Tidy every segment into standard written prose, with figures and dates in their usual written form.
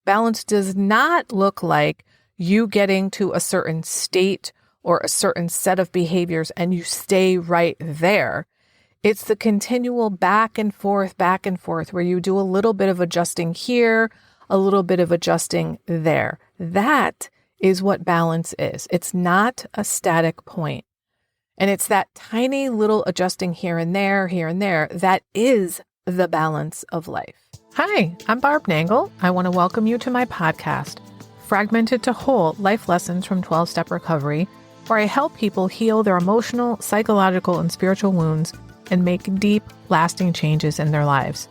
Balance does not look like you getting to a certain state or a certain set of behaviors and you stay right there. It's the continual back and forth, where you do a little bit of adjusting here, a little bit of adjusting there. That is what balance is. It's not a static point. And it's that tiny little adjusting here and there that is the balance of life. Hi, I'm Barb Nangle. I want to welcome you to my podcast, Fragmented to Whole Life Lessons from 12-Step Recovery, where I help people heal their emotional, psychological, and spiritual wounds and make deep, lasting changes in their lives.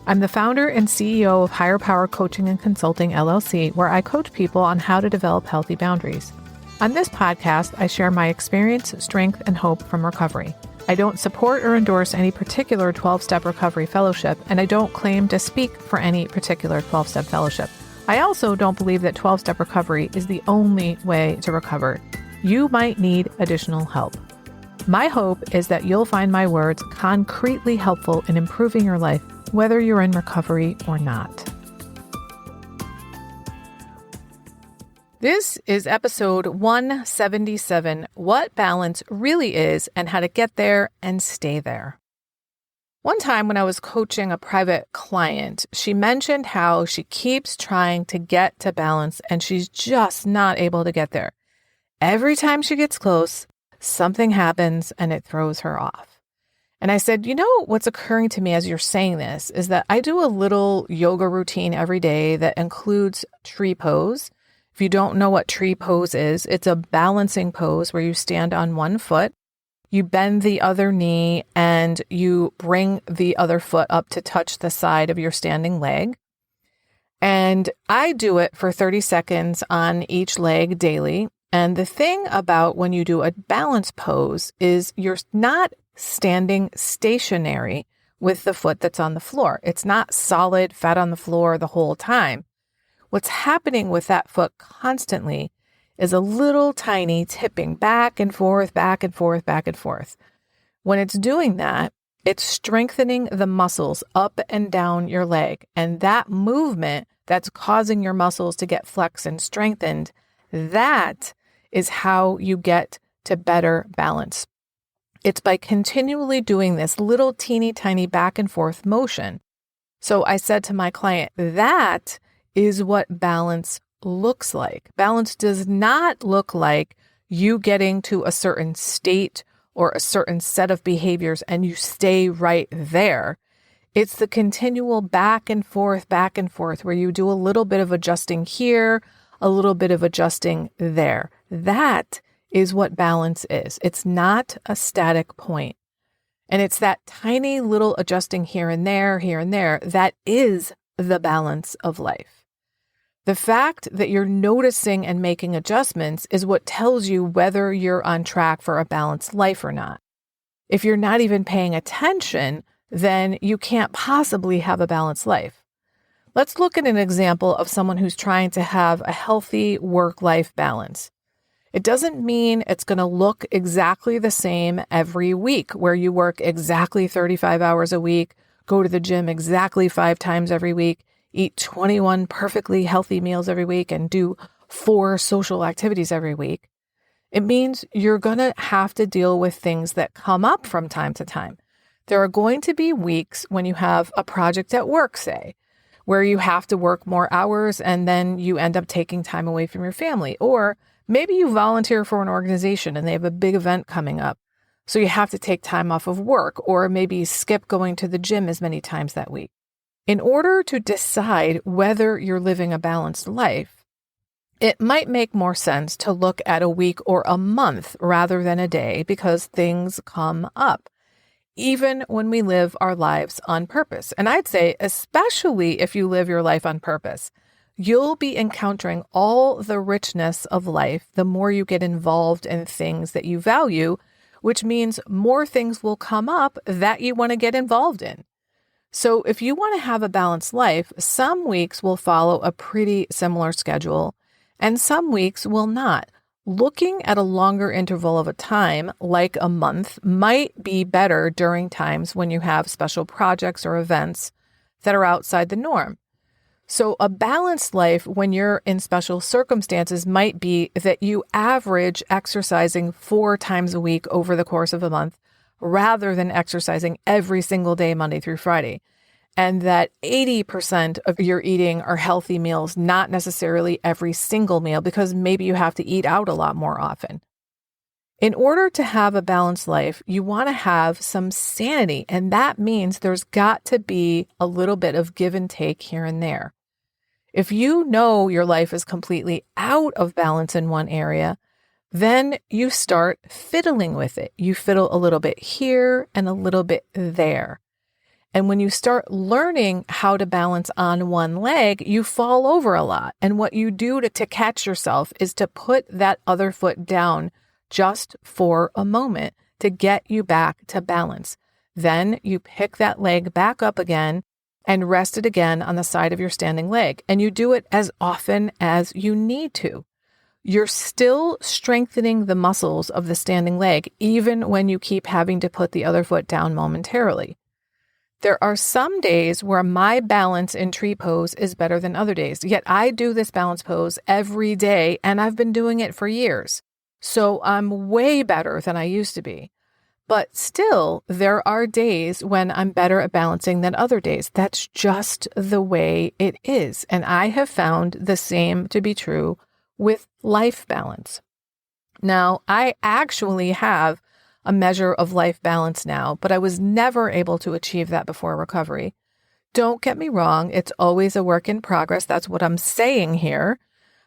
I'm the founder and CEO of Higher Power Coaching and Consulting, LLC, where I coach people on how to develop healthy boundaries. On this podcast, I share my experience, strength, and hope from recovery. I don't support or endorse any particular 12-step recovery fellowship, and I don't claim to speak for any particular 12-step fellowship. I also don't believe that 12-step recovery is the only way to recover. You might need additional help. My hope is that you'll find my words concretely helpful in improving your life, whether you're in recovery or not. This is episode 177, What Balance Really Is and How to Get There and Stay There. One time when I was coaching a private client, she mentioned how she keeps trying to get to balance and she's just not able to get there. Every time she gets close, something happens and it throws her off. And I said, what's occurring to me as you're saying this is that I do a little yoga routine every day that includes tree pose. If you don't know what tree pose is, it's a balancing pose where you stand on one foot, you bend the other knee, and you bring the other foot up to touch the side of your standing leg. And I do it for 30 seconds on each leg daily. And the thing about when you do a balance pose is you're not standing stationary with the foot that's on the floor. It's not solid, fat on the floor the whole time. What's happening with that foot constantly is a little tiny tipping back and forth. When it's doing that, it's strengthening the muscles up and down your leg. And that movement that's causing your muscles to get flexed and strengthened, that is how you get to better balance. It's by continually doing this little teeny tiny back and forth motion. So I said to my client, that is what balance looks like. Balance does not look like you getting to a certain state or a certain set of behaviors and you stay right there. It's the continual back and forth, where you do a little bit of adjusting here, a little bit of adjusting there. That is what balance is. It's not a static point. And it's that tiny little adjusting here and there that is the balance of life. The fact that you're noticing and making adjustments is what tells you whether you're on track for a balanced life or not. If you're not even paying attention, then you can't possibly have a balanced life. Let's look at an example of someone who's trying to have a healthy work-life balance. It doesn't mean it's going to look exactly the same every week, where you work exactly 35 hours a week, go to the gym exactly 5 times every week, eat 21 perfectly healthy meals every week, and do 4 social activities every week. It means you're going to have to deal with things that come up from time to time. There are going to be weeks when you have a project at work, say, where you have to work more hours and then you end up taking time away from your family. Or maybe you volunteer for an organization and they have a big event coming up, so you have to take time off of work, or maybe skip going to the gym as many times that week. In order to decide whether you're living a balanced life, it might make more sense to look at a week or a month rather than a day, because things come up, even when we live our lives on purpose. And I'd say, especially if you live your life on purpose, you'll be encountering all the richness of life the more you get involved in things that you value, which means more things will come up that you want to get involved in. So if you want to have a balanced life, some weeks will follow a pretty similar schedule, and some weeks will not. Looking at a longer interval of a time, like a month, might be better during times when you have special projects or events that are outside the norm. So a balanced life when you're in special circumstances might be that you average exercising 4 times a week over the course of a month rather than exercising every single day, Monday through Friday. And that 80% of your eating are healthy meals, not necessarily every single meal, because maybe you have to eat out a lot more often. In order to have a balanced life, you want to have some sanity, and that means there's got to be a little bit of give and take here and there. If you know your life is completely out of balance in one area, then you start fiddling with it. You fiddle a little bit here and a little bit there. And when you start learning how to balance on one leg, you fall over a lot. And what you do to catch yourself is to put that other foot down just for a moment to get you back to balance. Then you pick that leg back up again and rest it again on the side of your standing leg. And you do it as often as you need to. You're still strengthening the muscles of the standing leg, even when you keep having to put the other foot down momentarily. There are some days where my balance in tree pose is better than other days, yet I do this balance pose every day, and I've been doing it for years. So I'm way better than I used to be. But still, there are days when I'm better at balancing than other days. That's just the way it is. And I have found the same to be true with life balance. Now, I actually have a measure of life balance now, but I was never able to achieve that before recovery. Don't get me wrong, it's always a work in progress. That's what I'm saying here.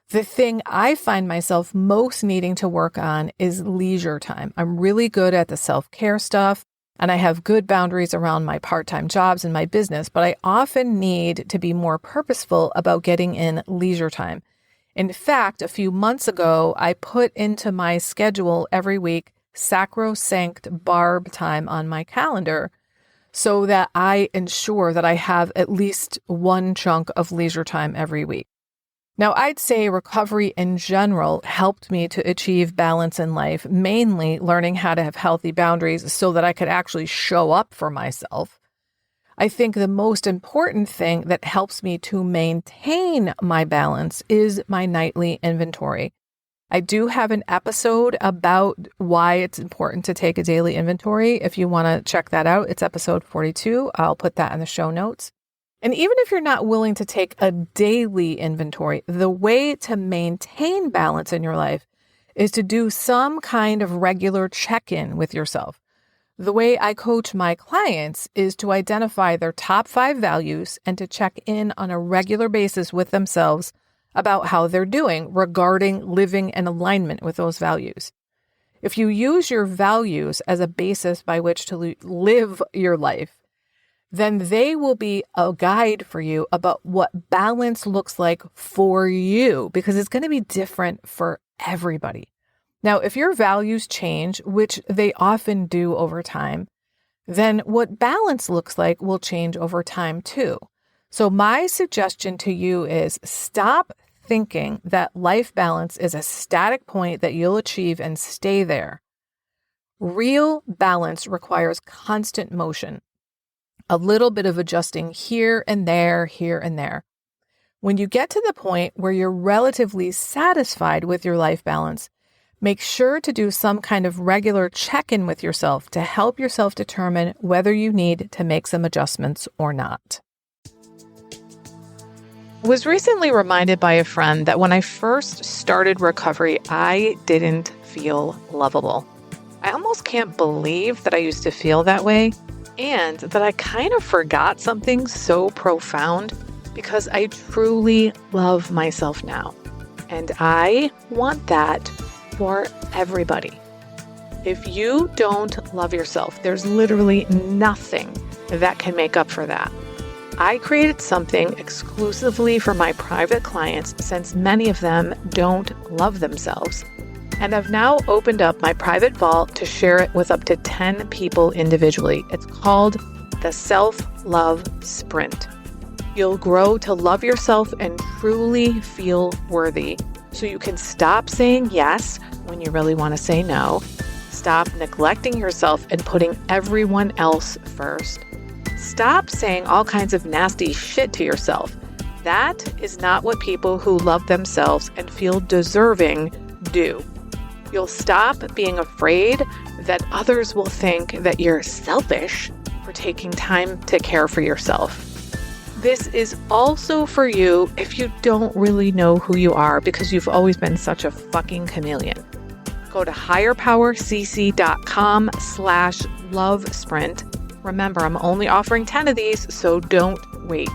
The thing I find myself most needing to work on is leisure time. I'm really good at the self-care stuff, and I have good boundaries around my part-time jobs and my business, but I often need to be more purposeful about getting in leisure time. In fact, a few months ago, I put into my schedule every week sacrosanct barb time on my calendar so that I ensure that I have at least one chunk of leisure time every week. Now, I'd say recovery in general helped me to achieve balance in life, mainly learning how to have healthy boundaries so that I could actually show up for myself. I think the most important thing that helps me to maintain my balance is my nightly inventory. I do have an episode about why it's important to take a daily inventory. If you want to check that out, it's episode 42. I'll put that in the show notes. And even if you're not willing to take a daily inventory, the way to maintain balance in your life is to do some kind of regular check-in with yourself. The way I coach my clients is to identify their top 5 values and to check in on a regular basis with themselves about how they're doing regarding living in alignment with those values. If you use your values as a basis by which to live your life, then they will be a guide for you about what balance looks like for you, because it's going to be different for everybody. Now, if your values change, which they often do over time, then what balance looks like will change over time too. So my suggestion to you is stop thinking that life balance is a static point that you'll achieve and stay there. Real balance requires constant motion, a little bit of adjusting here and there, here and there. When you get to the point where you're relatively satisfied with your life balance, make sure to do some kind of regular check-in with yourself to help yourself determine whether you need to make some adjustments or not. I was recently reminded by a friend that when I first started recovery, I didn't feel lovable. I almost can't believe that I used to feel that way, and that I kind of forgot something so profound, because I truly love myself now. And I want that for everybody. If you don't love yourself, there's literally nothing that can make up for that. I created something exclusively for my private clients, since many of them don't love themselves. And I've now opened up my private vault to share it with up to 10 people individually. It's called the Self-Love Sprint. You'll grow to love yourself and truly feel worthy, so you can stop saying yes when you really want to say no, stop neglecting yourself and putting everyone else first, stop saying all kinds of nasty shit to yourself, That is not what people who love themselves and feel deserving do. You'll stop being afraid that others will think that you're selfish for taking time to care for yourself. This is also for you if you don't really know who you are because you've always been such a fucking chameleon. Go to higherpowercc.com/lovesprint. Remember, I'm only offering 10 of these, so don't wait.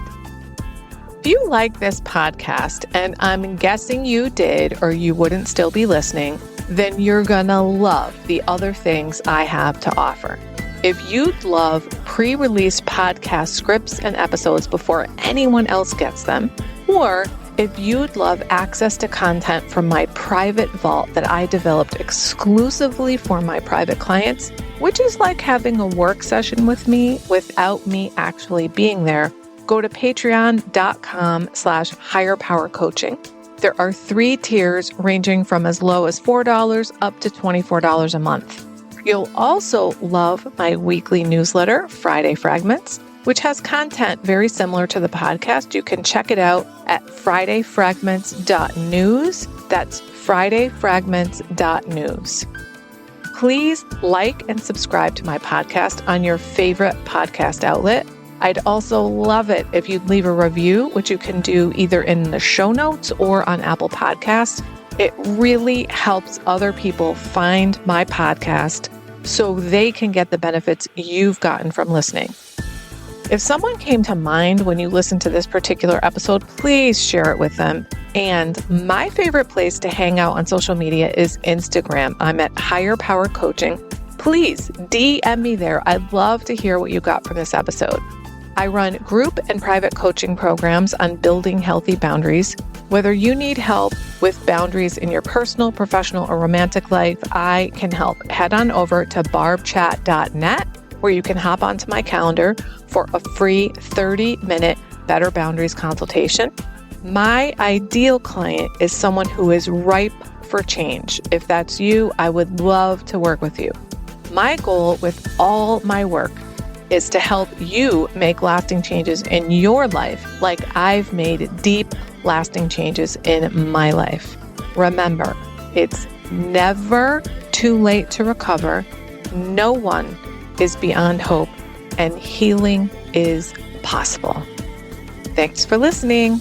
If you like this podcast, and I'm guessing you did or you wouldn't still be listening, then you're gonna love the other things I have to offer. If you'd love pre-release podcast scripts and episodes before anyone else gets them, or if you'd love access to content from my private vault that I developed exclusively for my private clients, which is like having a work session with me without me actually being there, go to patreon.com/higherpowercoaching. There are 3 tiers ranging from as low as $4 up to $24 a month. You'll also love my weekly newsletter, Friday Fragments, which has content very similar to the podcast. You can check it out at fridayfragments.news. That's fridayfragments.news. Please like and subscribe to my podcast on your favorite podcast outlet. I'd also love it if you'd leave a review, which you can do either in the show notes or on Apple Podcasts. It really helps other people find my podcast so they can get the benefits you've gotten from listening. If someone came to mind when you listen to this particular episode, please share it with them. And my favorite place to hang out on social media is Instagram. I'm at Higher Power Coaching. Please DM me there. I'd love to hear what you got from this episode. I run group and private coaching programs on building healthy boundaries. Whether you need help with boundaries in your personal, professional, or romantic life, I can help. Head on over to barbchat.net, where you can hop onto my calendar for a free 30-minute Better Boundaries consultation. My ideal client is someone who is ripe for change. If that's you, I would love to work with you. My goal with all my work is to help you make lasting changes in your life like I've made deep, lasting changes in my life. Remember, it's never too late to recover. No one is beyond hope, and healing is possible. Thanks for listening.